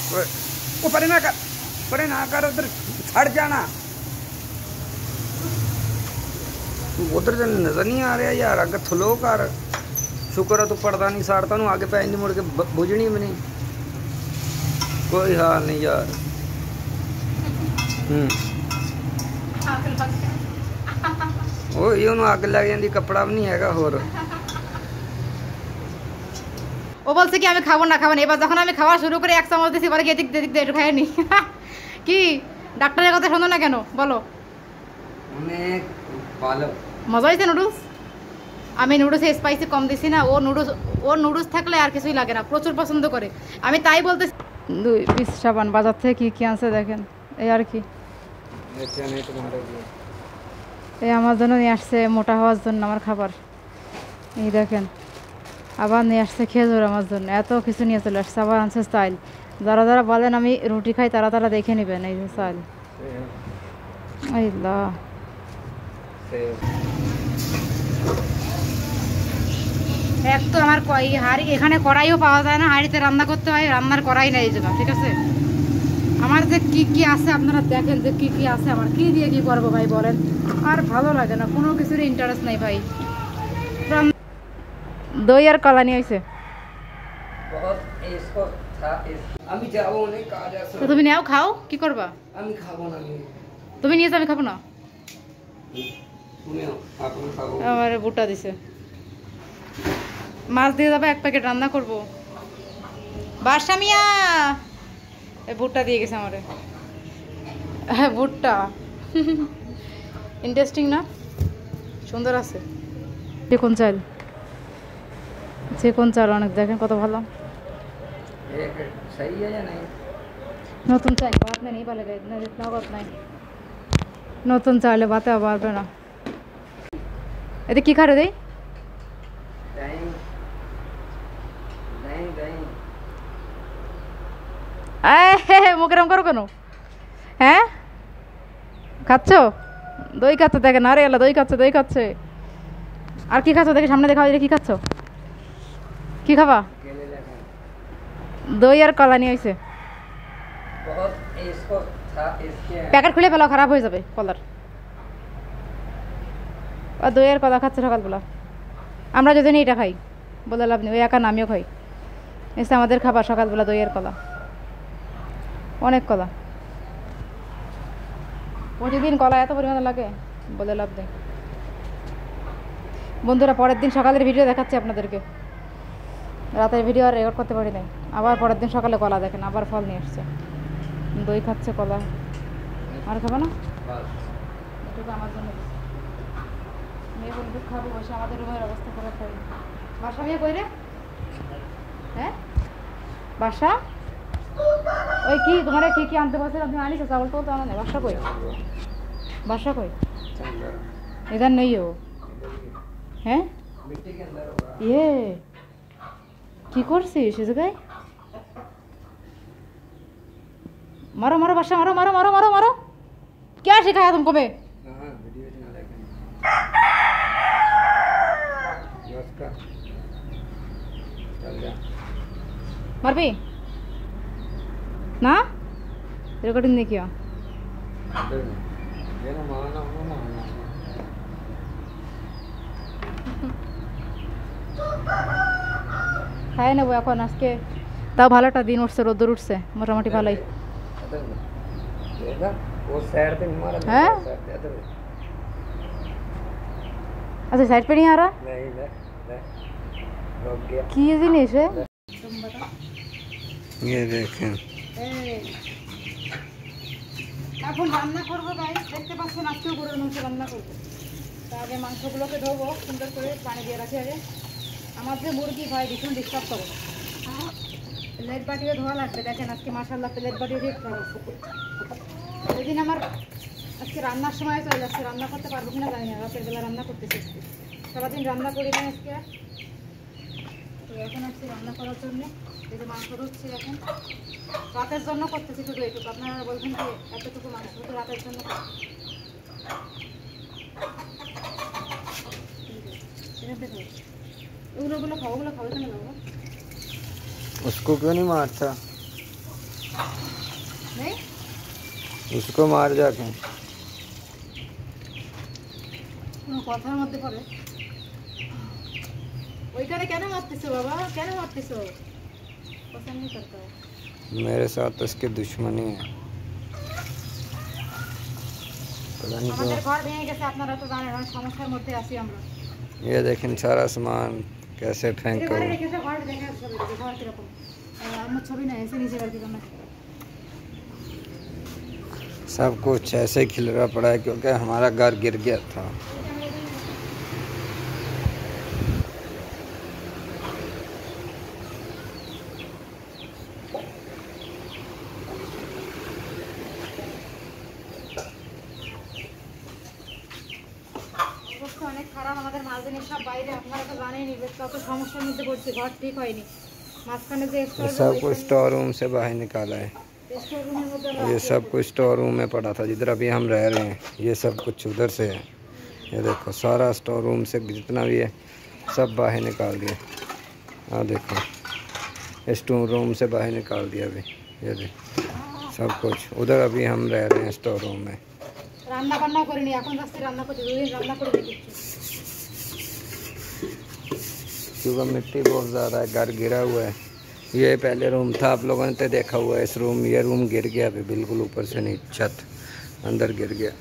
वो परे ना कर उधर छड़ जाना। उधर से नजर नहीं आ रहा यार, अगर थलो कर। शुक्र है तू पर्दा नहीं साड़ता, नू आगे पैर नहीं मुड़ के बुझनी भी नहीं। कोई हाल नहीं यार। अग लग जाती, कपड़ा भी नहीं है होर। ও বলছে কি আমি খাবো না খাবো না, এবার যখন আমি খাওয়া শুরু করে এক চামচ দিছি বলে এদিক এদিক একটু খাই নি। কি ডাক্তারের কথা শোনো না কেন বলো? অনেক ভালো মজা হয়েছে নুডলস। আমি নুডলসে স্পাইসি কম দিছি না, ওর নুডলস থাকলে আর কিছুই লাগে না, প্রচুর পছন্দ করে। আমি তাই বলতেছি। 2 পিস সাবান বাজার থেকে কি কি আনছে দেখেন, এই আর কি। এই আমার জন্য নিয়ে আসছে মোটা হওয়ার জন্য আমার খাবার। এই দেখেন আবার নিয়ে আসছে খেজুর আমার জন্য, এত কিছু নিয়ে চলে আসছে। আবার আনছে স্টাইল। যারা যারা বলেন আমি রুটি খাই তারা তারা দেখে নেবেন এই যে স্টাইল। এক তো আমার হাঁড়ি, এখানে কড়াইও পাওয়া যায় না, হাঁড়িতে রান্না করতে হয়, রান্নার কড়াই নেই যে, ঠিক আছে। আমার যে কি কি আছে আপনারা দেখেন, যে কি কি আছে আমার, কি দিয়ে কি করবো ভাই বলেন। আর ভালো লাগে না, কোনো কিছুর ইন্টারেস্ট নাই ভাই। দই আর কলা নিয়ে হয়েছে। তুমি নেও খাও, কি করবা? আমি খাবো না। তুমি নিয়েছো, আমি খাবো না। আমার বুটা দিছে, মাছ দিয়ে যাবে 1 প্যাকেট রান্না করবো। বাসা মিয়া এই ভুট্টা দিয়ে গেছে আমারে। হ্যাঁ ভুট্টা ইন্টারেস্টিং না, সুন্দর আছে। চিকন চাল, চিকন চাল অনেক, দেখেন কত ভালো। নতুন চাল ভাত নেই পালে নগদ নাই, নতুন চালে ভাতে পারবে না। এতে কি খারে দেই? মুখেরম করো কেন? হ্যাঁ খাচ্ছ দই খাচ্ছ, দেখেন। আরে এলা দই খাচ্ছে, দই খাচ্ছে। আর কি খাচ্ছ দেখে, সামনে দেখা হয় কি খাচ্ছ, কি খাবা? দই আর কলা নিয়ে হয়েছে। প্যাকেট খুলে ফেলাও, খারাপ হয়ে যাবে কলার। আর দই আর কলা খাচ্ছে সকালবেলা। আমরা যদি এটা খাই বলে লাভ নেই, ওই একা আমিও খাই। এসে আমাদের খাবার সকালবেলা দই আর কলা, অনেক কলা। প্রতিদিন কলা এত পরিমাণে লাগে বলে লাভ নেই। বন্ধুরা পরের দিন সকালের ভিডিও দেখাচ্ছি আপনাদেরকে, রাতের ভিডিও আর রেকর্ড করতে পারি নাই। আবার পরের দিন সকালে কলা দেখেন, আবার ফল নিয়ে আসছে, দই খাচ্ছে, কলা। আর খাবো না, এটুকু আমার জন্য মেয়ে বন্ধু খাবো বসে। আমাদের রুমের অবস্থা করে খাই। বাসা মেয়ে কই রে? হ্যাঁ বাসা ওই কি তোমার কি কি আনতে বলছেন আপনি? আনিস চাউল তো আনা নেই। বাসা কই? বাসা কই? इधर नहीं हो हैं? ये কি করছিস এ জায়গায়? मारो मारो बादशाह, मारो मारो मारो मारो मारो। क्या सिखाया तुमको बे? मारबी ना रेकॉर्डिंग नहीं किया। খায় নেবো এখন। আজকে তাও ভালোটা দিন উঠছে, রোদ্দুর উঠছে মোটামুটি ভালোই। হ্যাঁ আচ্ছা সাইড पे नहीं आ रहा কি জিনিস है ये देखें। এখন রান্না করবো গাইস, দেখতে পাচ্ছেন আজকেও গরুর মাংস রান্না করবো। তার আগে মাংসগুলোকে ধোবো সুন্দর করে, পানি দিয়ে রাখি আগে। আমার যে মুরগি ভাই ভীষণ ডিস্টার্ব করে, প্লেট বাটিও ধোয়া লাগবে। দেখেন আজকে মাশাআল্লাহ প্লেট বাটিও ঠিক করা হচ্ছে। সেদিন আমার আজকে রান্নার সময় চলে যাচ্ছে, রান্না করতে পারবো কিনা জানি না। রাতের বেলা রান্না করতেছি, সারাদিন রান্না করি না আজকে। তো এখন আসছি রান্না করার জন্য, এই যে মাংস ধুচ্ছি এখন। রাতের জন্য করতেছি শুধু এইটুকু। আপনারা বলছেন যে এতটুকু মাংস শুধু রাতের জন্য। ওগুলো খাও, ওগুলো খাও, এখানে লাগো। उसको क्यों नहीं मारता? नहीं उसको मार जाके কোনো কথার মধ্যে পড়ে ওইখানে কেন মারতেছো বাবা কেন মারতেছো পছন্দ नहीं करता है मेरे साथ तो इसकी दुश्मनी है पता नहीं আমাদের क्यों। ঘর ভেঙে গেছে আপনারা তো জানেন অনেক সমস্যার মধ্যে আছি আমরা ये देखें सारा सामान कैसे फेंक এই कर ঘরে রেখেছে ঘর দেখে ছবি ঘর কিরকম আমার ছবি না এসে নিচে करके करना सब कुछ ऐसे ही खिलरा पड़ा है क्योंकि हमारा घर गिर गया था। অবস্থা অনেক খারাপ আমাদের মালদিনের সব বাইরে আপনারা তো জানেনই যে কত সমস্যার মধ্যে পড়ছে ঘর ঠিক হয়নি মাঝখানে যে ये सब कुछ स्टोर रूम से बाहर निकाला है। স্টোর রুমের মধ্যে ये सब कुछ स्टोर रूम में पड़ा था जिधर अभी हम रह रहे हैं। ये सब कुछ उधर से है। ये देखो सारा स्टोर रूम से जितना भी है सब बाहर निकाल दिया। हाँ देखो स्टोर रूम से बाहर निकाल दिया अभी। ये देखो सब कुछ उधर अभी हम रह रहे हैं स्टोर रूम में। রান্না বান্না করিনি এখন যাচ্ছি রান্না করতে দুদিন রান্না করে দেখছি क्योंकि मिट्टी बहुत ज़्यादा है घर गिरा हुआ है। ये पहले रूम था आप लोगों ने तो देखा हुआ है। इस रूम ये रूम गिर गया अभी बिल्कुल ऊपर से नहीं छत अंदर गिर गया।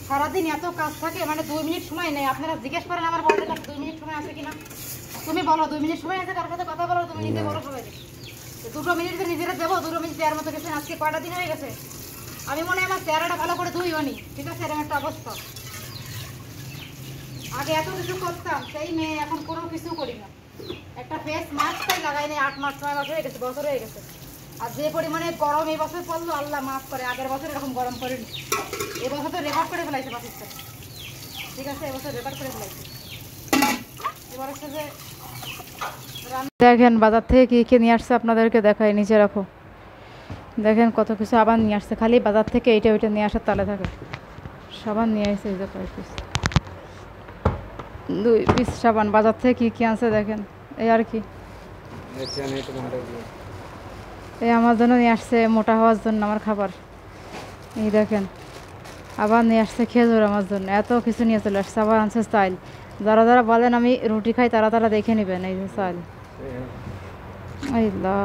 সারাদিন এত কাজ থাকে মানে 2 মিনিট সময় নেই আপনারা জিজ্ঞেস করেন আমার বড়দের কাছে 2 মিনিট সময় আছে কিনা তুমি বলো 2 মিনিট সময় আছে তার সাথে কথা বলো তুমি নিজে বলো সবাই 2 মিনিট তো নিজেরা দেবো 2 মিনিট দেওয়ার মতো গেছে আজকে কয়টা দিন হয়ে গেছে আমি মনে হয় আমার চেহারাটা ভালো করে ধুইও নি ঠিক আছে এরকম একটা অবস্থা আগে এত কিছু করতাম সেই মেয়ে এখন কোনো কিছু করি না একটা ফেস মাস্কটাই লাগাই নাই 8 মাস 6 মাস হয়ে গেছে বছর হয়ে গেছে আর যে পরিমাণে গরম এই বছর পড়লো আল্লাহ মাফ করে আগের বছর এরকম গরম করেনি এই বছর তো রেকর্ড করে ফেলাইছে পাকিস্তান ঠিক আছে এবছর রেকর্ড করে ফেলাইছে এবার হচ্ছে যে দেখেন বাজার থেকে কী কী নিয়ে আসছে আপনাদেরকে দেখাই নিচে রাখো দেখেন কত কিছু আবার নিয়ে আসছে খালি বাজার থেকে এইটা ওইটা নিয়ে আসার তালে থাকে সাবান নিয়ে আসছে এই যে কয় পিস 2 পিস সাবান বাজার থেকে কী কী আনছে দেখেন এই আর কি এই আমার জন্য নিয়ে আসছে মোটা হওয়ার জন্য আমার খাবার এই দেখেন আবার নিয়ে আসছে খেজুর আমার জন্য এত কিছু নিয়ে চলে আসছে আবার আনছে স্টাইল যারা যারা বলেন আমি রুটি খাই তারা তারা দেখে নেবেন এই যে স্টাইল আল্লাহ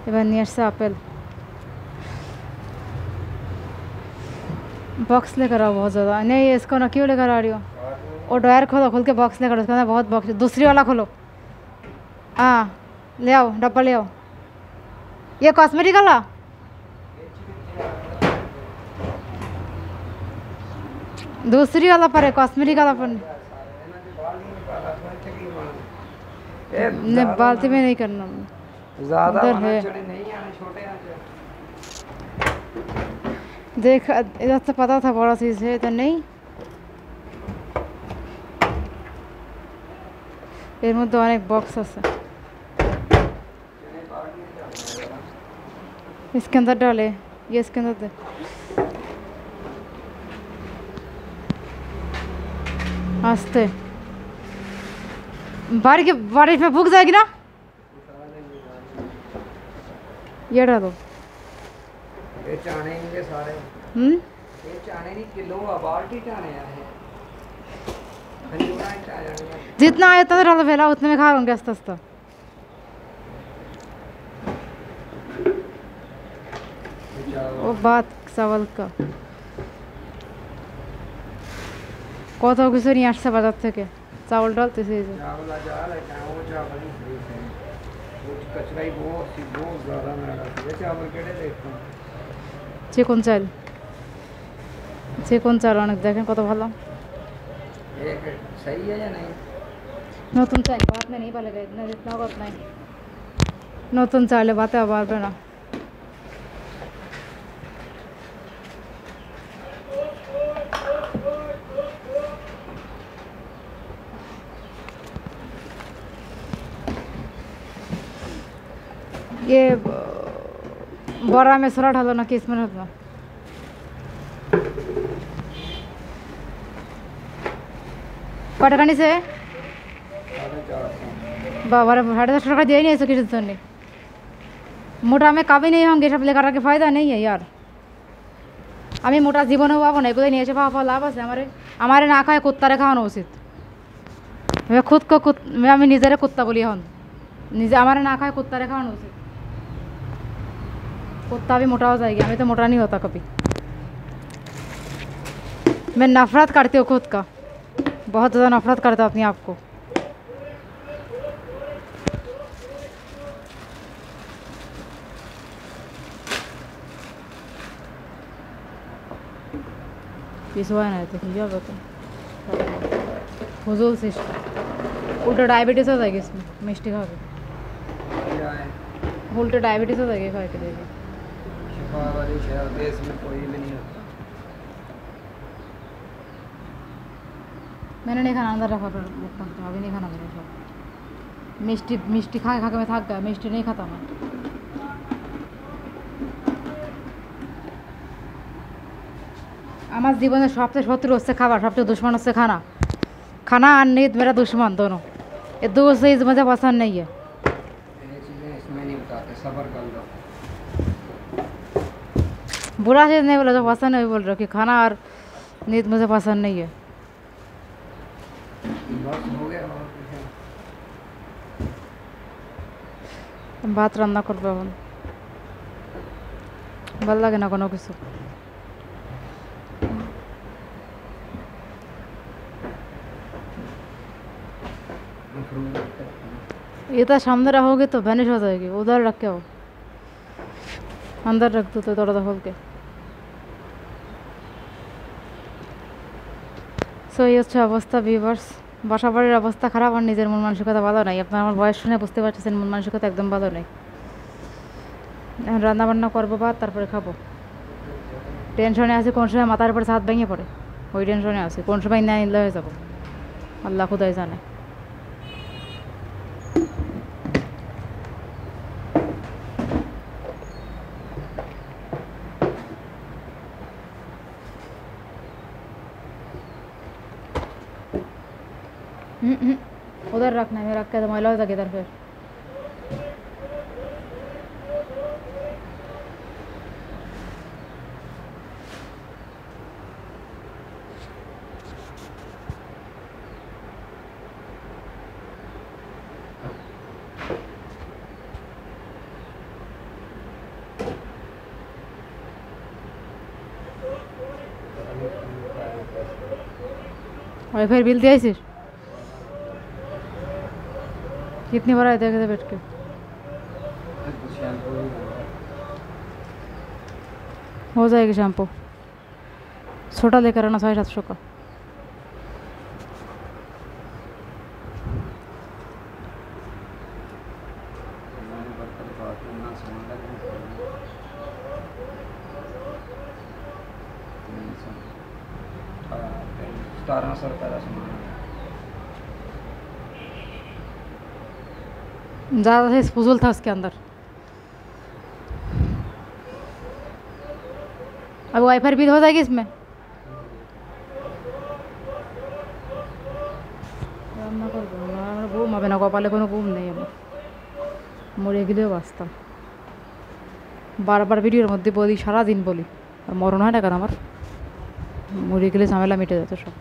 এবার নিয়ে আসছে আপেল बॉक्स लेकर आओ बहुत ज़्यादा नहीं इसको ना क्यों लेकर आ रही हो वो ड्रायर खोलो खोल के बॉक्स लेकर उसके अंदर बहुत बॉक्स दूसरी वाला खोलो हाँ ले आओ डब्बा ले आओ ये कॉस्मेटिक वाला दूसरी वाला पर है कॉस्मेटिक वाला पर नहीं बाल्टी में नहीं करना ज़्यादा उधर है देख इधर से पता था बड़ा चीज़ है इधर नहीं এর মধ্যে অনেক বক্স আছে इसके अंदर डाले ये इसके अंदर दे आस्ते बारिश में भूख जाएगी ना ये डालो ये चाने इनके सारे ये चाने नहीं किलो बाल्टी चाने हैं जितना आया था डालो फैला उतने में खा लूँगी आस्ता आस्ता वो बात सवाल का কত কিছু নিয়ে আসছে বাজার থেকে চাউল ডালতেছে এই যে চিকন চাল অনেক দেখেন কত ভালো নতুন চাল ভাত নেই ভালো নগদ নাই নতুন চালে ভাতে পারবে না ये बड़ा में सोरा ढालो ना किस में ढालो पटकानी से बाबा 10,500 টাকা দিয়ে নিয়েছো किसी जन मोटा में कभी नहीं होंगे सब लेकर के फायदा नहीं है यार हमें मोटा जीवन पाबो ना कोई नहीं एसे पावा लाभ আছে আমারে আমারে না খায় কুত্তারে খাওয়ানো উচিত मैं खुद को मैं আমি নিজেরে কুত্তা বলি হন নিজে আমারে না খায় कुत्ता रे खावाना उचित कुत्ता भी मोटा हो जाएगी हमें तो मोटा नहीं होता कभी मैं नफरत करती हूँ खुद का बहुत ज़्यादा नफरत करता हूँ अपने आप को पिछवा नहीं थे क्या बता फजूल से उल्टा डायबिटीज हो जाएगी इसमें मिष्टी खा के उल्टा डायबिटीज हो जाएगी खा के देखिए शिफा वाली शहर देश में कोई भी नहीं होता मैंने नहीं खाना अंदर रखा अभी नहीं खाना मेरे सब मिष्टी मिष्टी खा के मैं थक गया मिष्टी नहीं खाता मैं हमारे जीवन में सबसे शत्रु उससे खावा सबसे दुश्मन उससे खाना खाना और नींद मेरा दुश्मन दोनों ये दो चीज़ मुझे पसंद नहीं है चीज़ें इसमें नहीं बताते सब्र कर लो बुरा चीज़ नहीं बोला जो पसंद नहीं बोल रहा कि खाना और नींद मुझे पसंद नहीं है बस हो गया और कुछ भात रान्ना करबो এখন ভালো লাগে না কোনো কিছু ये तो सामने रहोगे तो वैनिश हो जाएगी उधर रख के आओ अंदर रख दो तो दरवाजा खोल के सो ये হচ্ছে অবস্থা ভিউয়ার্স বাসা বাড়ির অবস্থা খারাপ আর নিজের মন মানসিকতা ভালো নাই আপনারা আমার বয়স শুনে বুঝতে পারছেন মন মানসিকতা একদম ভালো নাই এখন রান্না বান্না করবো ভাত তারপরে খাবো টেনশনে আছে কোন সময় মাথার উপর ছাদ ভেঙে পড়ে ওই টেনশনে আছে কোন সময় না নিলে হয়ে যাবো আল্লাহ খুদাই জানে उधर रखना है रख के तो मैला हो जाएगा इधर फिर वाईफाई बिल दिया इसे कितनी बार आए थे बैठ के हो जाएगी शैम्पू छोटा लेकर आना 750 का ज़्यादा से फजूल था उसके अंदर अब वाईफाई बिल हो जाएगी इसमें রান্না করবো না আমার ঘুম হবে না কপালে কোনো ঘুম নেই আমার মরে গেলেও বাঁচতাম বারবার ভিডিওর মধ্যে বলি সারাদিন বলি আর মরণ হয় না কেন আমার মরে গেলে ঝামেলা মিটে যেত সব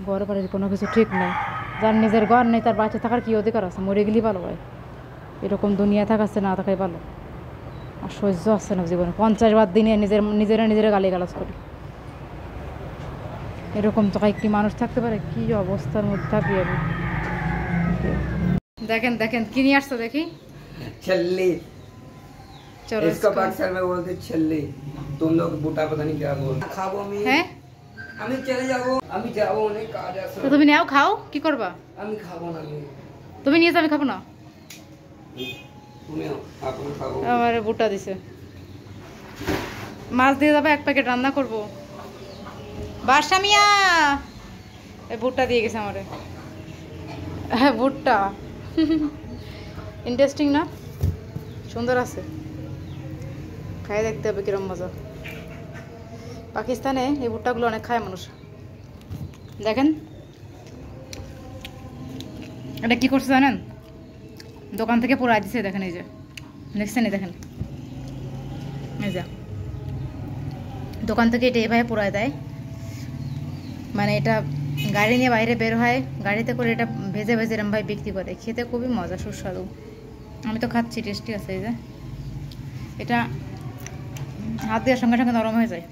ঘর বাড়ির কোনো কিছু ঠিক নেই যার নিজের ঘর নেই তার বাচ্চা থাকার কী অধিকার আছে মরে গেলেই ভালো হয় এরকম দুনিয়া থাকাচ্ছে না থাকাই ভালো আর সহ্য আসছে না জীবনে 50 বার দিনে নিজেরা গালিগালাজ করি এরকম তো কয়েকটি মানুষ থাকতে পারে কি অবস্থার মধ্যে থাকি আমি দেখেন দেখেন কি নিয়ে আসছো দেখি छल्ली चलो इसका अक्सर में बोलते छल्ली तुम लोग बूटा पता नहीं क्या बोल खाबो আমি হ্যাঁ আমি চলে যাব আমি যাব অনেক কাজ আছে তো তুমি নাও খাও কি করবা আমি খাবো না তুমি নিয়ে যাও আমি খাবো না তুমি আপনি খাবো আমার বুটা দিছে মাছ দিয়ে যাবে এক প্যাকেট রান্না করব বাসা মিয়া এই বুটটা দিয়ে গেছে আমারে হ্যাঁ বুটটা ইন্টারেস্টিং না সুন্দর আছে খাই দেখতে হবে কিরম মজা পাকিস্তানে এই ভুট্টাগুলো অনেক খায় মানুষ দেখেন এটা কী করছে জানেন, দোকান থেকে পুরো দিছে, দেখেন এই যে দেখছেন, এই দেখেন এই যে দোকান থেকে এটা এভাবে পুরাই দেয়, মানে এটা গাড়ি নিয়ে বাইরে বের হয়, গাড়িতে করে এটা ভেজে ভেজে এরম ভাই বিক্রি করে, খেতে খুবই মজা সুস্বাদু। আমি তো খাচ্ছি, টেস্টি আছে। এই যে এটা হাত দেওয়ার সঙ্গে সঙ্গে নরম হয়ে যায়।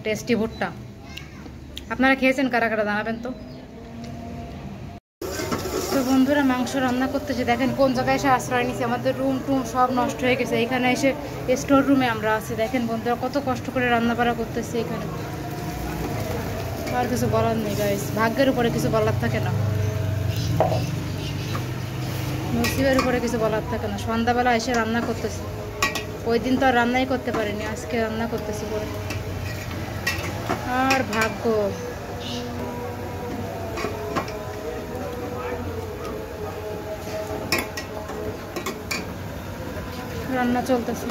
টেস্টি ভুট্টা। আপনারা খেয়েছেন কারা কারা জানাবেন তো। তো বন্ধুরা মাংস রান্না করতেছে, দেখেন কোন জায়গায় এসে আশ্রয় নিচ্ছে, আমাদের রুম টুম সব নষ্ট হয়ে গেছে, এখানে এসে স্টোর রুমে আমরা আছি। দেখেন বন্ধুরা কত কষ্ট করে রান্না বাড়া করতেছে এখানে, আর কিছু বলার নেই গাইস, ভাগ্যের উপরে কিছু বলার থাকে না, নসিবের উপরে কিছু বলার থাকে না। সন্ধ্যাবেলা এসে রান্না করতেছি, ওই দিন তো আর রান্নাই করতে পারিনি, আজকে রান্না করতেছি পরে, আর ভাগ্য। রান্না চলতেছে,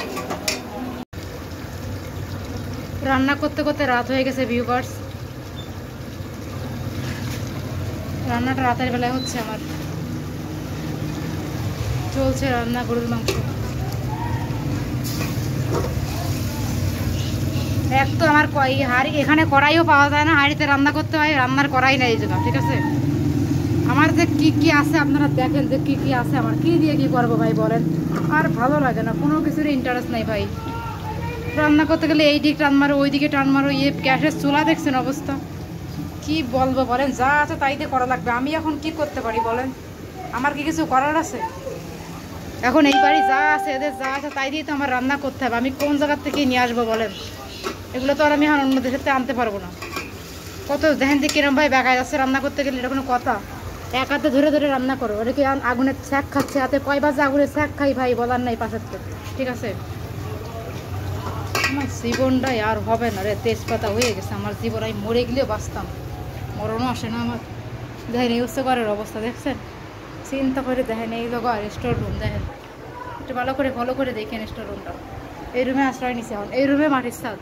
রান্না করতে করতে রাত হয়ে গেছে ভিউয়ার্স। রান্নাটা রাতের বেলায় হচ্ছে আমার, চলছে রান্না গরুর মাংস। এক তো আমার হাঁড়ি, এখানে কড়াইও পাওয়া যায় না, হাঁড়িতে রান্না করতে হয়, রান্নার কড়াই নেই এই জন্য, ঠিক আছে। আমার যে কি কি আছে আপনারা দেখেন, যে কি কি আছে আমার, কি দিয়ে কি করবো ভাই বলেন, আর ভালো লাগে না, কোনো কিছুর ইন্টারেস্ট নাই ভাই। রান্না করতে গেলে এই দিক টান মারো, ওই দিকে টান মারো, ইয়ে গ্যাসের চুলা দেখছেন অবস্থা, কি বলবো বলেন, যা আছে তাই দিয়ে করা লাগবে। আমি এখন কি করতে পারি বলেন, আমার কি কিছু করার আছে? এখন এই বাড়ি যা আছে, এদের যা আছে তাই দিয়ে তো আমার রান্না করতে হবে, আমি কোন জায়গার থেকে নিয়ে আসবো বলেন? এগুলো তো আর আমি এখন অন্য দেশের থেকে আনতে পারবো না। কত দেখেন যে কিরম ভাই বেগায় যাচ্ছে রান্না করতে গেলে, এটা কোনো কথা? এক হাতে ধরে ধরে রান্না করো, ওটা কি আগুনের ছ্যাঁক খাচ্ছে, হাতে কয় বাজে আগুনের ছ্যাঁক খাই ভাই বলার নাই পাশের থেকে, ঠিক আছে। আমার জীবনটাই আর হবে না রে, তেজপাতা হয়ে গেছে আমার জীবন, আমি মরে গেলেও বাঁচতাম, মরণও আসে না আমার। দেখেন এই হচ্ছে ঘরের অবস্থা, দেখছেন, চিন্তা করে দেখেন, এই লোক আর স্টোর রুম দেখেন, একটু ভালো করে ফলো করে দেখেন স্টোর রুমটা। এই রুমে আশ্রয় নিচ্ছে এখন, এই রুমে মাটির ছাদ,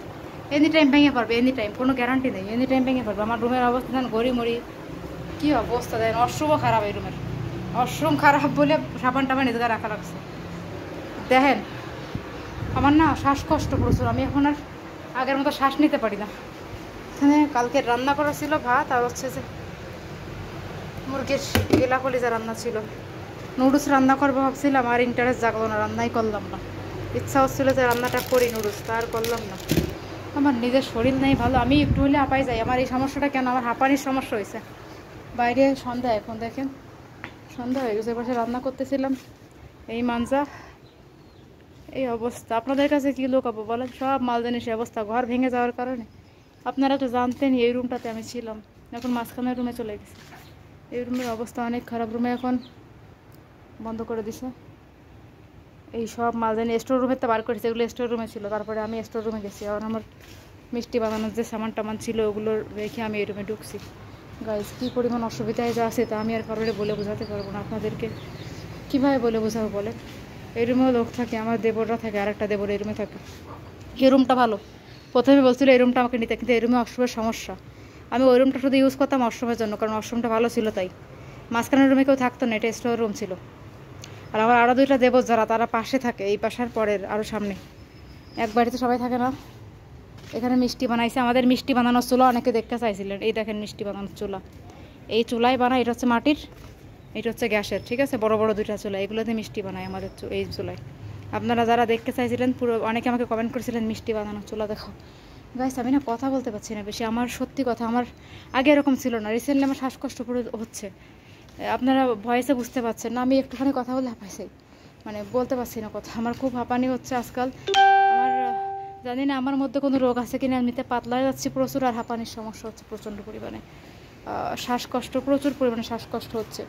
এনি টাইম ভেঙে পারবে, এনি টাইম, কোনো গ্যারান্টি নেই, এনি টাইম ভেঙে পারবে। আমার রুমের অবস্থা দেন, গড়ি মরি কী অবস্থা দেখেন, ওয়াশরুমও খারাপ এই রুমের, ওয়াশরুম খারাপ বলে সাবান টাবান এদিকে রাখা লাগছে। দেখেন আমার না শ্বাসকষ্ট প্রচুর, আমি এখন আর আগের মতো শ্বাস নিতে পারি না। এখানে কালকে রান্না করা ছিল ভাত, আর হচ্ছে যে মুরগির গেলা কলিজা রান্না ছিল, নুডলস রান্না করবো ভাবছিলাম, আর ইন্টারেস্ট জাগলো না, রান্নাই করলাম না। ইচ্ছা হচ্ছিলো যে রান্নাটা করি নুডলস, তা আর করলাম না। আমার নিজের শরীর নেই ভালো, আমি একটু হলে হাঁপাই যাই। আমার এই সমস্যাটা কেন, আমার হাঁপানির সমস্যা হয়েছে। বাইরে সন্ধ্যা, এখন দেখেন সন্ধ্যা হয়ে গেছে, এবার রান্না করতেছিলাম, এই মাঞ্জা এই অবস্থা। আপনাদের কাছে কী লোকাবো বলেন, সব মাল জিনিস অবস্থা, ঘর ভেঙে যাওয়ার কারণে। আপনারা তো জানতেন এই রুমটাতে আমি ছিলাম, এখন মাঝখানের রুমে চলে গেছি। এই রুমের অবস্থা অনেক খারাপ, রুমে এখন বন্ধ করে দিছে। এই সব মাল জানি স্টোর রুমে তো বার করেছে, এগুলো স্টোর রুমে ছিল, তারপরে আমি স্টোর রুমে গেছি, আর আমার মিষ্টি বানানোর যে সামান টামান ছিল ওগুলো রেখে আমি এই রুমে ঢুকছি। গাইজ কী পরিমাণ অসুবিধায় যা আছে তা আমি আর কারোরে বলে বোঝাতে পারবো না আপনাদেরকে, কীভাবে বলে বোঝাবো বলে। এই রুমেও লোক থাকে, আমার দেবররা থাকে, আরেকটা দেবর এই রুমে থাকে। এই রুমটা ভালো, প্রথমে বলছিল এই রুমটা আমাকে নিতে, কিন্তু এই রুমে ওয়াশরুমের সমস্যা। আমি ওই রুমটা শুধু ইউজ করতাম ওয়াশরুমের জন্য, কারণ ওয়াশরুমটা ভালো ছিল তাই। মাঝখানের রুমে কেউ থাকতো না, এটা স্টোর রুম ছিল। আর আমার আরও দুইটা দেবর যারা, তারা পাশে থাকে, এই পাশার পরের আরও সামনে, এক বাড়িতে সবাই থাকে না। এখানে মিষ্টি বানাইছে, আমাদের মিষ্টি বানানোর চুলা অনেকে দেখতে চাইছিলেন, এই দেখেন মিষ্টি বানানোর চুলা, এই চুলাই বানায়, এটা হচ্ছে মাটির, এটা হচ্ছে গ্যাসের, ঠিক আছে, বড় বড় দুইটা চুলা, এগুলোতে মিষ্টি বানায় আমাদের এই চুলায়। আপনারা যারা দেখতে চাইছিলেন পুরো, অনেকে আমাকে কমেন্ট করেছিলেন মিষ্টি বানানোর চুলা দেখাও। গাইস আমি না কথা বলতে পারছি না বেশি, আমার সত্যি কথা, আমার আগে এরকম ছিল না, রিসেন্টলি আমার শ্বাসকষ্ট হচ্ছে, আপনারা ভয়েসে বুঝতে পারছেন না, আমি একটুখানি কথা বলে হাঁপাইছি, মানে বলতে পারছি না কথা, আমার খুব হাঁপানি হচ্ছে আজকাল। আমার জানি না আমার মধ্যে কোনো রোগ আছে কিনা, এমনিতে পাতলা হয়ে যাচ্ছি প্রচুর, আর হাঁপানির সমস্যা হচ্ছে প্রচণ্ড পরিমাণে, শ্বাসকষ্ট, প্রচুর পরিমাণে শ্বাসকষ্ট হচ্ছে।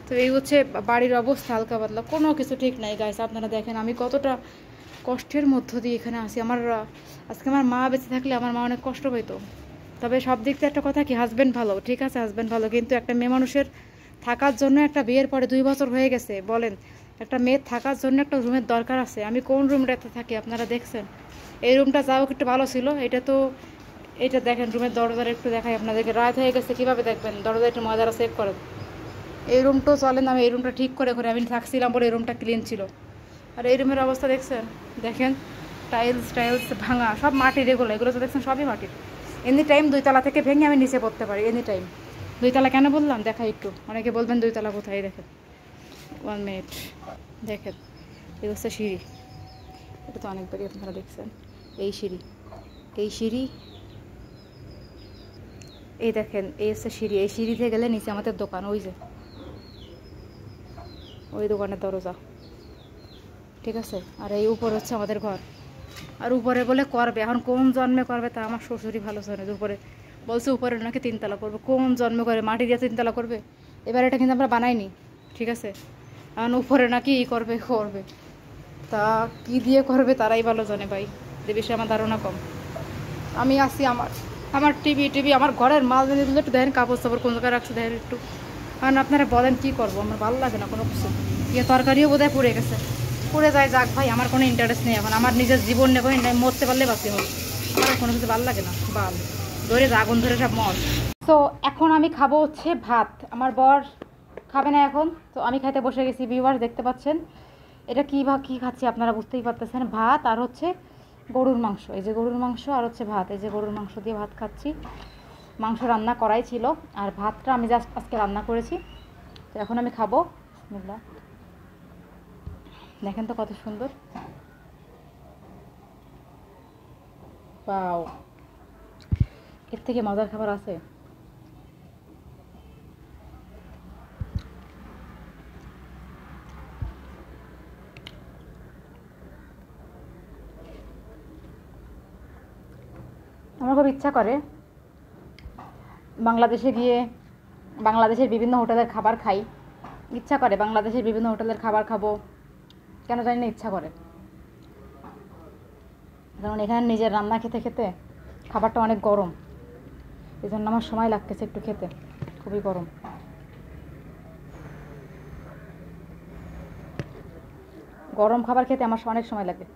তো এই হচ্ছে বাড়ির অবস্থা, হালকা পাতলা, কোনো কিছু ঠিক নাই গাইস। আপনারা দেখেন আমি কতটা কষ্টের মধ্য দিয়ে এখানে আসি। আজকে আমার মা বেঁচে থাকলে আমার মা অনেক কষ্ট পেত। তবে সব দিক থেকে একটা কথা কি, হাজব্যান্ড ভালো, ঠিক আছে হাজব্যান্ড ভালো, কিন্তু একটা মেয়ে মানুষের থাকার জন্য, একটা বিয়ের পরে 2 বছর হয়ে গেছে বলেন, একটা মেয়ের থাকার জন্য একটা রুমের দরকার আছে। আমি কোন রুমটাতে থাকি আপনারা দেখছেন, এই রুমটা যাও একটু ভালো ছিল, এটা তো এইটা দেখেন রুমের দরজার একটু দেখাই আপনাদেরকে, রাত হয়ে গেছে কীভাবে দেখবেন, দরজা একটু মজারা সেভ করেন। এই রুমটাও চলে না, আমি এই রুমটা ঠিক করে আমি থাকছিলাম বলে এই রুমটা ক্লিন ছিল। আর এই রুমের অবস্থা দেখছেন, দেখেন টাইলস ভাঙা, সব মাটির, এগুলো তো দেখছেন সবই মাটির। এনি টাইম 2 তলা থেকে ভেঙে আমি নিচে পড়তে পারি, এনি টাইম। 2 তলা কেন বললাম দেখাই একটু, অনেকে বলবেন 2 তলা কোথায়, দেখেন 1 মিনিট, দেখেন এই হচ্ছে সিঁড়ি, এটা তো অনেকবারই আপনারা দেখছেন। এই সিঁড়ি এই দেখেন, এই হচ্ছে সিঁড়ি, এই সিঁড়িতে গেলে নিচে আমাদের দোকান, ওই দোকানের দরজা, ঠিক আছে। আর এই উপর হচ্ছে আমাদের ঘর। আর উপরে বলে করবে, এখন কোন জন্মে করবে তা আমার শ্বশুরই ভালো জানে। উপরে বলছে উপরে নাকি 3 তলা করবে, কোন জন্মে করে মাটি দিয়ে 3 তলা করবে। এবার এটা কিন্তু আমরা বানাইনি, ঠিক আছে। এখন উপরে নাকি করবে, তা কি দিয়ে করবে তারাই ভালো জানে ভাই, যে বিষয়ে আমার ধারণা কম। আমি আসি আমার টিভি আমার ঘরের মাল জিনিসগুলো একটু দেখেন, কাপড় চাপড় কোন জায়গায় রাখছে দেখেন একটু। কারণ আপনারা বলেন কী করবো, আমার ভালো লাগে না কোনো কিছু। তরকারিও বোধহয় পুড়ে গেছে, পুড়ে যায়, যাক ভাই, আমার কোনো ইন্টারেস্ট নেই এখন, আমার নিজের জীবন নেই, মরতে পারলে বাঁচতে হবে, আমার কোনো কিছু ভালো লাগে না, ধরে আগুন ধরে সব মর। তো এখন আমি খাবো হচ্ছে ভাত, আমার বর খাবে না এখন, তো আমি খাইতে বসে গেছি। ভিউয়ার্স দেখতে পাচ্ছেন এটা কী খাচ্ছি আপনারা বুঝতেই পারতেছেন, ভাত আর হচ্ছে গরুর মাংস, এই যে গরুর মাংস আর হচ্ছে ভাত, এই যে গরুর মাংস দিয়ে ভাত খাচ্ছি। মাংস রান্না করাই ছিল, আর ভাতটা আমি জাস্ট আজকে রান্না করেছি। তো এখন আমি খাবো, বিসমিল্লাহ। দেখেন তো কত সুন্দর, ওয়াও, এর থেকে মজার খাবার আছে? আমার খুব ইচ্ছা করে বাংলাদেশে গিয়ে বাংলাদেশের বিভিন্ন হোটেলের খাবার খাই, ইচ্ছা করে বাংলাদেশের বিভিন্ন হোটেলের খাবার খাবো, কেন জানি না ইচ্ছা করে। যেমন এখানে নিজের রান্না খেতে খেতে খাবারটা অনেক গরম, এই জন্য আমার সময় লাগতেছে একটু খেতে, খুবই গরম। গরম খাবার খেতে আমার অনেক সময় লাগে।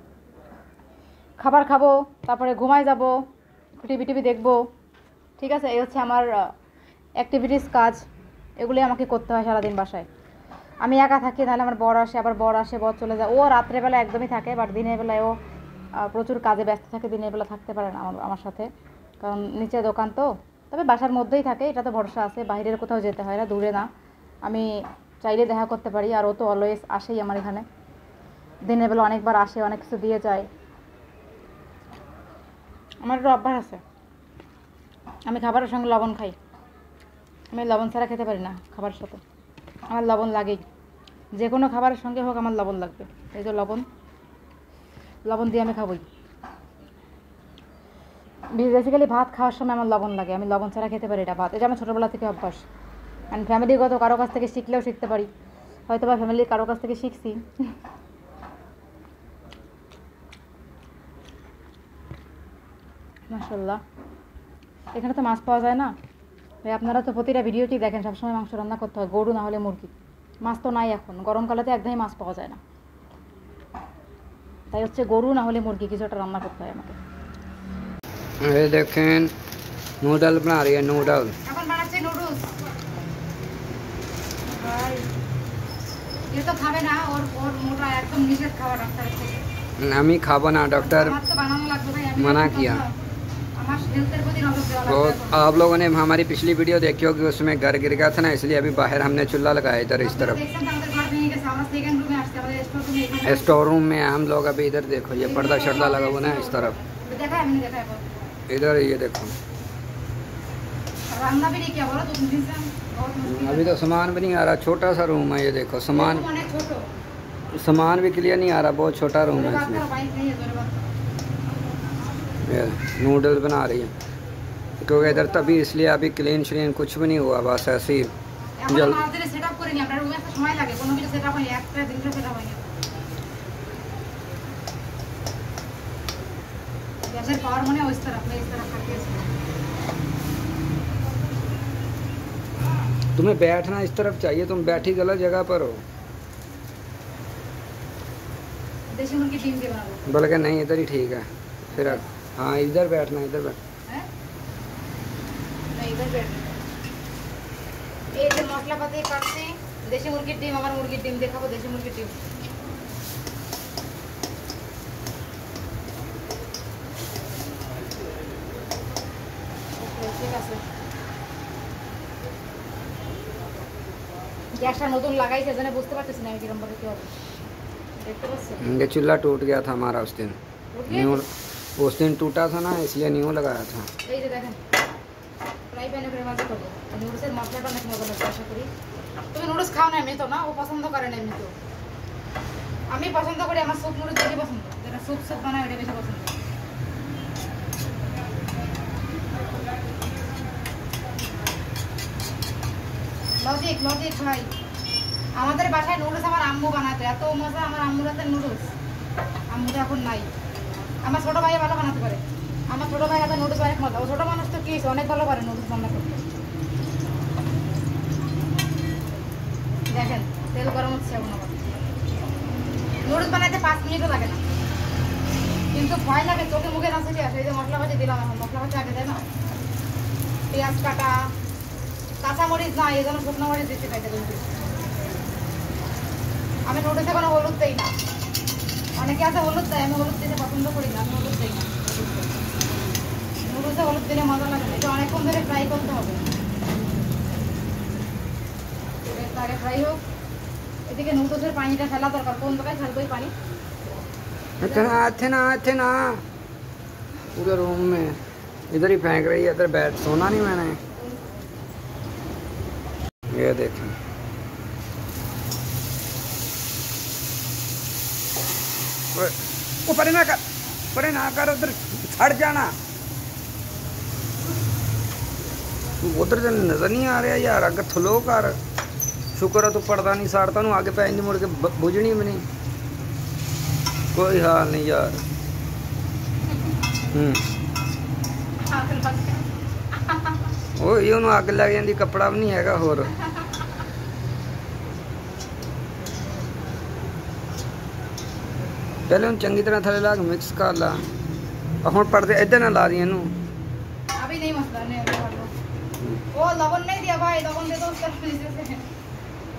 খাবার খাবো, তারপরে ঘুমায় যাব, টিভি দেখবো, ঠিক আছে। এই হচ্ছে আমার অ্যাক্টিভিটিস, কাজ, এগুলি আমাকে করতে হয় সারাদিন বাসায়। আমি একা থাকি, তাহলে আমার বর আসে, বর চলে যায়। ও রাত্রেবেলা একদমই থাকে, বাট দিনের বেলায় ও প্রচুর কাজে ব্যস্ত থাকে, দিনের বেলা থাকতে পারে না আমার সাথে, কারণ নিচে দোকান তো। তবে বাসার মধ্যেই থাকে, এটা তো ভরসা আছে, বাইরের কোথাও যেতে হয় না, দূরে না, আমি চাইলে দেখা করতে পারি। আর ও তো অলওয়েজ আসেই আমার এখানে, দিনের বেলা অনেকবার আসে, অনেক কিছু দিয়ে যায়। আমার একটু অভ্যাস আছে, আমি খাবারের সঙ্গে লবণ খাই, আমি লবণ ছাড়া খেতে পারি না খাবারের সাথে, আমার লবণ লাগেই, যে কোনো খাবারের সঙ্গে হোক আমার লবণ লাগবে। এই যে লবণ দিয়ে আমি খাবই, বেসিক্যালি ভাত খাওয়ার সময় আমার লবণ লাগে, আমি লবণ ছাড়া খেতে পারি এটা ভাত, এটা আমার ছোটোবেলা থেকে অভ্যাস। আমি ফ্যামিলিগত কারো কাছ থেকে শিখলেও শিখতে পারি, হয়তো বা ফ্যামিলির কারো কাছ থেকে শিখছি। মাশাআল্লাহ, এখানে তো মাছ পাওয়া যায় না ভাই, আপনারা তো প্রতিটা ভিডিওটি দেখেন, সবসময় মাংস রান্না করতে হয়, গরু না হলে মুরগি, মাছ তো নাই এখন, গরমকালে তো একদমই মাছ পাওয়া যায় না, তাই হচ্ছে গরু না হলে মুরগি কিছু একটা রান্না করতে হয় আমাকে। ये देखें नूडल बना रही है, नूडल এখন বানাচ্ছে নুডলস ভাই, এ তো খাবে না, ওর মোটা একদম নিষেধ খাওয়া ডাক্তারের থেকে। আমি খাবো না, डॉक्टर আমার তো বানানো লাগবে ভাই, আমি मना किया। আমার হেলথের প্রতি নজর দেওয়া तो লাগবে। आप लोगों ने हमारी पिछली वीडियो देखी होगी, उसमें घर गिर गया था ना, इसलिए अभी बाहर हमने चूल्हा लगाया इधर इस तरफ দেখছেন তো আমাদের ঘর ভেঙে গেছে, আমরা সেকেন্ড রুমে আসছি, আমাদের স্টোর রুমে এখানে स्टोर रूम में हम लोग अभी इधर देखो, ये पर्दा शर्दा लगा हुआ ना इस तरफ, দেখায়, আমি দেখায় বল इधर ये देखो, রান্না भी नहीं किया बोलो, 2 दिन से बहुत मुश्किल अभी तो सामान भी नहीं आ रहा, छोटा सा रूम है, ये देखो सामान है, छोटो सामान भी क्लियर नहीं आ रहा, बहुत छोटा रूम है बात इसमें। करो, बाइक नहीं है, जोरे बात करो। ये नूडल बना रही है, क्योंकि इधर तभी इसलिए अभी क्लीन श्लीन कुछ भी नहीं हुआ, बस ऐसे ही এখন जल আমাদের সেটআপ করিনি, আমরা রুমে একটা সময় লাগে, কোনো কিছু সেটআপ হয় একটা দিন সেটআপ হয় না। গ্যাসের পাওয়ার মনে ওই तरफ में इस तरफ करके तुम्हें बैठना इस तरफ चाहिए, तुम बैठी गलत जगह पर हो। देशी मुर्गी डिम দিয়ে বানাবো, बोल के नहीं इधर ही ठीक है, फिर हाँ इधर बैठना, इधर बैठ, हैं इधर बैठ এই যে মশলাপাতি কাটছি দেশি মুরগির ডিম আমার মুরগির ডিম দেখাবো দেশি মুরগির ডিম ঠিক আছে গ্যাসটা নতুন লাগাইছে জানে বুঝতে পারতেছি না কিরকম ভাবে কি হবে देखते बस ये चूल्हा टूट गया था हमारा उस दिन न्यू उस दिन टूटा था ना इसलिए न्यू लगाया था এই যে দেখেন ফ্রাই প্যানে করে মাঝে করব নুডলসের মশলাটা অনেক মজা লাগবে আশা করি তুমি নুডলস খাও না এমনি তো না ও পছন্দ করে না এমনি তো আমি পছন্দ করি আমার স্যুপ নুডলস বেশি পছন্দ যেটা স্যুপ স্যুপ বানায় ওটা বেশি পছন্দ লজিক ভাই আমাদের বাসায় নুডলস আমার আম্মু বানাতো এত মজা আমার আম্মুর হাতের নুডলস আম্মু তো এখন নাই আমার ছোট ভাই ভালো বানাতে পারে আমার ছোট ভাই হাতের নুডলস অনেক মজা ও ছোট মানুষ তো কি অনেক ভালো পারে নুডলস রান্না করতে দেখেন তেল গরম হচ্ছে এখন আবার নুডলস বানাইতে 5 মিনিটও লাগে না কিন্তু ভয় লাগে চোখে মুখে না ছুটে আসে এই যে মশলা ভাজি দিলাম এখন মশলা ভাজি আগে দেয় না পেঁয়াজ কাটা কাঁচামরিচ না এই জন্য শুকনো মরিচ দিচ্ছি খাইতে বলছি আমি নুডলসে কোনো হলুদ দেই না অনেকে আছে হলুদ দেয় আমি হলুদ দিতে পছন্দ করি না আমি হলুদ দিই না নুডলসে হলুদ দিলে মজা লাগে না এটা অনেকক্ষণ ধরে ফ্রাই করতে হবে আগে ফ্রাই হোক এদিকে নুডলসের পানিটা ফেলা দরকার কোন জায়গায় ফেলবো এই পানি थे ना पूरे रूम में इधर ही फेंक रही है इधर बैठ सोना नहीं मैंने ये देखें वो परे ना कर उधर हट जाना उधर से नजर नहीं आ रहा यार अगर थलो कर शुक्र है तू पड़ता नहीं साड़ता नू आगे पैन मुड़ के बुझनी भी नहीं कोई हाल नहीं यार ओ ये उन्होंने अग लग जाती कपड़ा भी नहीं है होर पहले हम चंगी तरह थले ला के मिक्स कर ला हम पड़ते इधर ना ला दी इनू अभी नहीं मसला नहीं अभी कर लो वो लवण नहीं दिया भाई लवण दे दो उसका से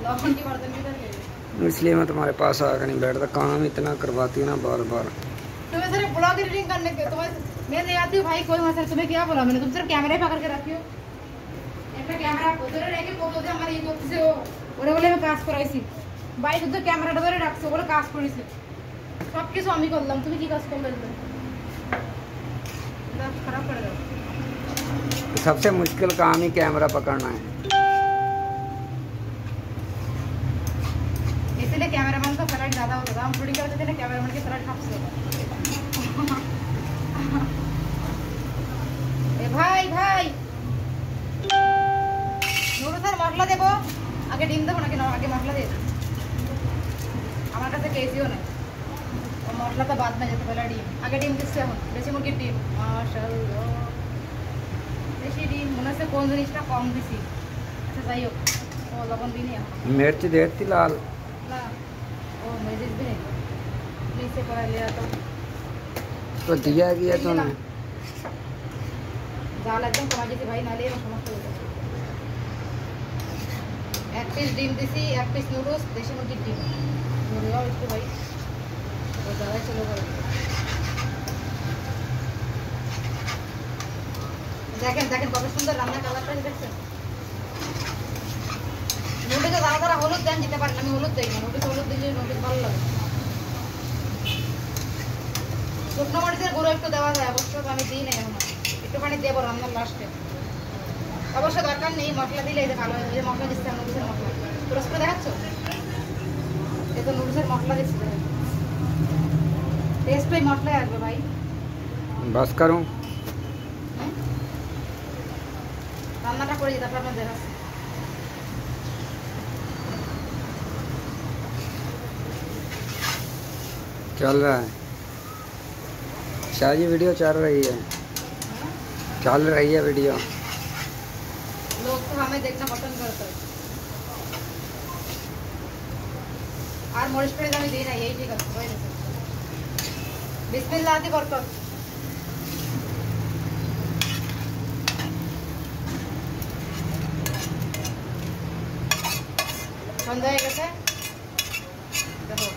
लवण की बर्तन किधर गए इसलिए मैं तुम्हारे पास आकर नहीं बैठता काम इतना करवाती ना बार बार तुम्हें सिर्फ ब्लॉग एडिटिंग करने के तुम्हें मैं नहीं आती भाई कोई मसला तुम्हें क्या बोला मैंने तुम सिर्फ कैमरा पकड़ के रखियो একটা ক্যামেরা ধরে রেখে বলতো যে আমার এই করতেছে ওরে বলে আমি কাজ করাইছি ভাই শুধু ক্যামেরাটা ধরে রাখছো বলে কাজ করেছে সব কিছু আমি করলাম তুমি কি কাজ করলে না খারাপ করে দাও सबसे मुश्किल काम ही कैमरा पकड़ना है इसलिए कैमरामैन का फ्लैट ज़्यादा होता था हम शूटिंग करते थे ना कैमरामैन के फ्लैट हाफ से ए भाई भाई নুডলসের মশলা দেবো আগে ডিম দেবো নাকি আগে মশলা দিয়ে আমার কাছে কেজিও নেই মশলা তো বাদ में যেতে পहले ডিম আগে ডিম দিচ্ছি এখন দেশি মুরগির ডিম মাশাআল্লাহ দেশি ডিম মনে হচ্ছে কোন জিনিসটা কম দিছি আচ্ছা যাই হোক ও লবণ দিই নি मिर्च देती लाल ना ओ मेजिस भी नहीं नीचे पड़ा लिया तो दिया गया तो ना জাল একদম কমা দিছি ভাই নালে সমস্যা হয়ে যাবে एक पीस ডিম দিছি एक पीस নুডলস দেশি মুরগির ডিম ধরে যাও একটু ভাই ও ज़्यादा चलो করে দেখেন দেখেন কত সুন্দর রান্না কালারটা দেখছেন নুডলসে যারা হলুদ দেন দিতে পারেন আমি হলুদ দেই না নুডলসে হলুদ দিলে নুডলস ভালো লাগে শুকনো মরিচের গুঁড়ো একটু দেওয়া যায় অবশ্য আমি দিই না এখন একটুখানি দেবো রান্নার লাস্টে অবশ্য দরকার নেই মশলা দিলে এই যে ভালো এই যে মশলা দিচ্ছি নুডলসের মশলা ক্রস করে দেখাচ্ছ এই তো নুডলসের মশলা দিচ্ছি টেস্ট তো এই মশলাই আসবে ভাই बस करूं রান্নাটা করে তারপর আপনার দেখাচ্ছি चल रहा है शायद ये वीडियो चल रही है वीडियो लोग तो हमें देखना पसंद करते हैं और मरीच पेड़ আমি দিই না এই ঠিক আছে বিসমিল্লাহ দি বরকত সন্ধ্যা হয়ে গেছে, দেখো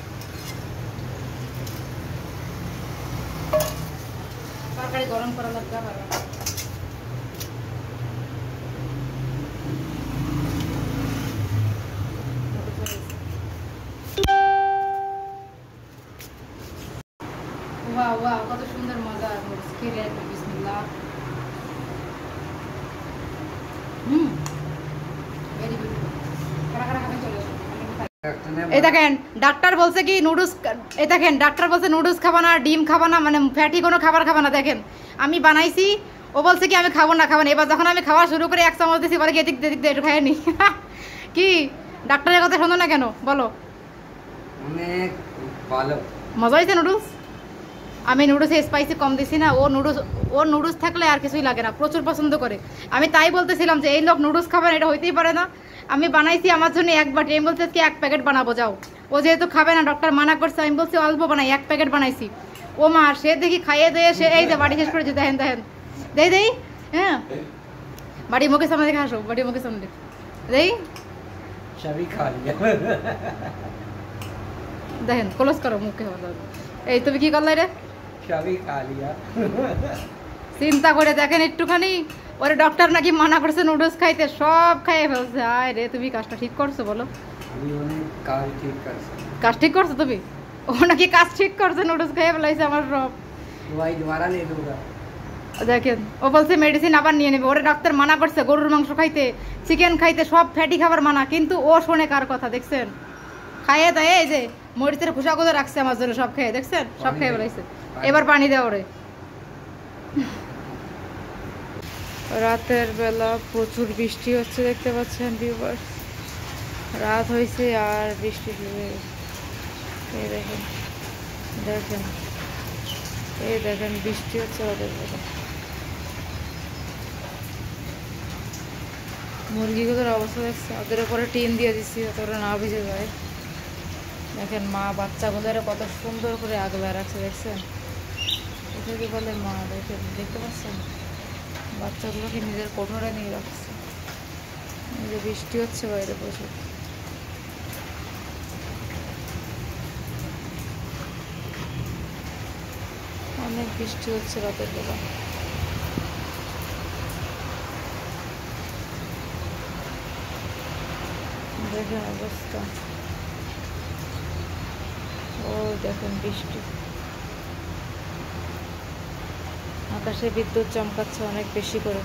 তরকারি গরম করা লাগবে আবার। ওয়াও ওয়াও, কত সুন্দর মজা। খেয়ে একটু বিসমিল্লাহ। Very good. কারা কারা খাবেন চলে আসুন। এই দেখেন ডাক্তার বলছে কি নুডলস, এই দেখেন ডাক্তার বলছে নুডলস খাবা না, ডিম খাবা না, মানে ফ্যাটি কোনো খাবার খাবা না। দেখেন আমি বানাইছি, ও বলছে কি আমি খাবো না খাবো না। এবার যখন আমি খাওয়া শুরু করে 1 চামচ দিছি, বলে কি এদিক এদিক একটু খাই নি। কি ডাক্তারের কথা শোনো না কেন বলো? অনেক ভালো মজা হয়েছে নুডলস। আমি নুডলসে স্পাইসি কম দিছি না, ও নুডলস থাকলে আর কিছুই লাগে না, প্রচুর পছন্দ করে। আমি তাই বলতেছিলাম যে এই লোক নুডলস খাবেন, এটা হইতেই পারে না। আমি বানাইছি আমার জন্য 1 বাটি, আমি বলছি কি 1 প্যাকেট বানাবো যাও। ও যেহেতু খাবে না, ডক্টর মানা করছে, আমি বলছি অল্প বানাই, 1 প্যাকেট বানাইছি। ও মা সে দেখি খাইয়ে দিয়ে সে এই যে বাড়ি শেষ করেছে। দেখেন দেখেন, দেই হ্যাঁ, বাড়ি মুখে সামনে দেখে আসো, বাড়ি মুখে সামনে দেই, সবই খা লিয়া। দেখেন ক্লোজ করো মুখে। এই তুমি কি করলে রে? সবই খা লিয়া। চিন্তা করে দেখেন একটুখানি, ওরে ডক্টর নাকি মানা করছে নুডলস খাইতে, সব খাইয়ে ফেলছে। আয় রে, তুমি কাজটা ঠিক করছো বলো? আমি অনেক কাজ ঠিক করছি। কাজ ঠিক করছো তুমি? ও নাকি কাজ ঠিক করছে, নুডলস খাইয়ে ফেলাইছে আমার সব। দवाई दोबारा ले दूंगा। দেখেন ও বলছে মেডিসিন আবার নিয়ে নেবে। ওরে ডাক্তার মানা করছে গরুর মাংস খাইতে, চিকেন খাইতে, সব ফ্যাটি খাবার মানা, কিন্তু ও শোনে কার কথা? দেখছেন খাইয়ে দেয়, এই যে মরিচের খোসাগুলো রাখছে আমার জন্য, সব খেয়ে দেখছেন, সব খেয়ে ফেলাইছে। এবার পানি দেওয়া ওরে। রাতের বেলা প্রচুর বৃষ্টি হচ্ছে, দেখতে পাচ্ছেন ভিউয়ার্স। রাত হয়েছে আর বৃষ্টি শুরু হয়ে গেছে। এই দেখেন দেখেন, এই দেখেন বৃষ্টি হচ্ছে রাতের বেলা। মুরগিগুলোর অবস্থা দেখছে, ওদের উপরে টিন দিয়ে দিচ্ছি যাতে ওরা না ভিজে যায়। দেখেন মা বাচ্চাগুলোর কত সুন্দর করে আগলা রাখছে, দেখছেন? এটাকে বলে মা। দেখেন দেখতে পাচ্ছেন, বাচ্চাগুলোকে নিজের কোঠরে নিয়ে রাখছে। এই যে বৃষ্টি হচ্ছে বাইরে প্রচুর। অনেক বৃষ্টি হচ্ছে রাতের বেলা। দেখেন অবস্থা, ও দেখেন বৃষ্টি, আকাশে বিদ্যুৎ চমকাচ্ছে অনেক বেশি করে।